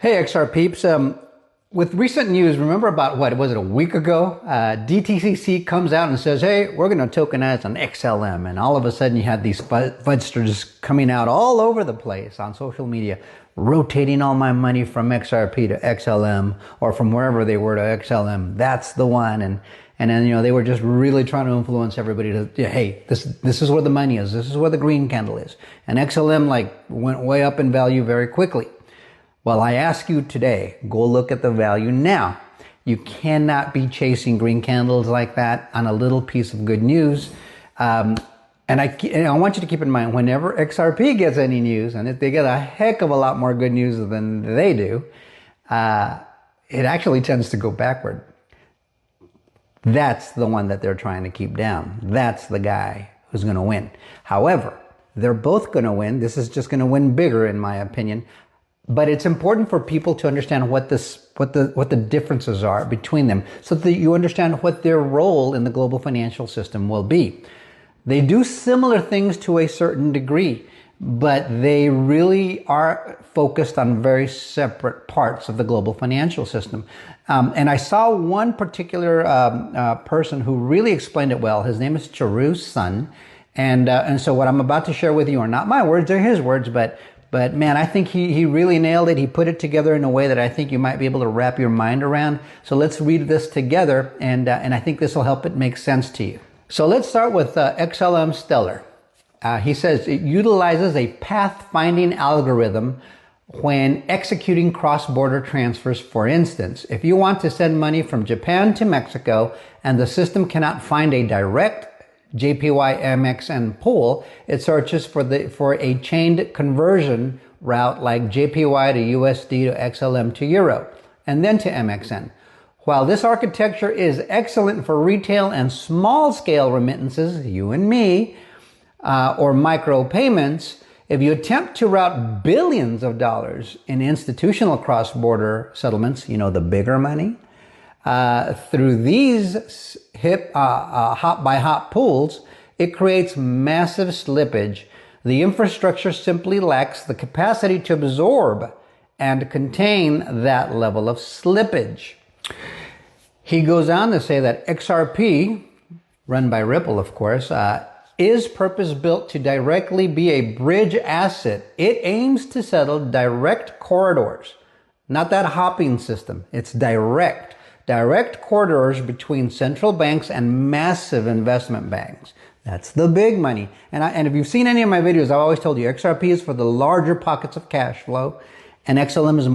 Hey XR peeps, with recent news, remember about what was it, a week ago? DTCC comes out and says, hey, we're going to tokenize on XLM. And all of a sudden you had these fudsters coming out all over the place on social media, rotating all my money from XRP to XLM or from wherever they were to XLM. That's the one. And then, they were just really trying to influence everybody to, hey, this is where the money is. This is where the green candle is. And XLM went way up in value very quickly. Well, I ask you today, go look at the value now. You cannot be chasing green candles like that on a little piece of good news. And I want you to keep in mind, whenever XRP gets any news, and if they get a heck of a lot more good news than they do, it actually tends to go backward. That's the one that they're trying to keep down. That's the guy who's going to win. However, they're both going to win. This is just going to win bigger, in my opinion. But it's important for people to understand what the differences are between them, so that you understand what their role in the global financial system will be. They do similar things to a certain degree, but they really are focused on very separate parts of the global financial system. And I saw one particular person who really explained it well. His name is Charu Sun. And so what I'm about to share with you are not my words, they're his words, but man, I think he really nailed it. He put it together in a way that I think you might be able to wrap your mind around. So let's read this together, and I think this will help it make sense to you. So let's start with XLM Stellar. He says it utilizes a path-finding algorithm when executing cross-border transfers. For instance, if you want to send money from Japan to Mexico and the system cannot find a direct JPY MXN pool, it searches for a chained conversion route like JPY to USD to XLM to Euro, and then to MXN. While this architecture is excellent for retail and small-scale remittances, you and me, or micro payments, if you attempt to route billions of dollars in institutional cross-border settlements, the bigger money, through these hop-by-hop pools, it creates massive slippage. The infrastructure simply lacks the capacity to absorb and contain that level of slippage. He goes on to say that XRP, run by Ripple, of course, is purpose-built to directly be a bridge asset. It aims to settle direct corridors, not that hopping system. It's direct corridors between central banks and massive investment banks. That's the big money. And if you've seen any of my videos, I've always told you XRP is for the larger pockets of cash flow, and XLM is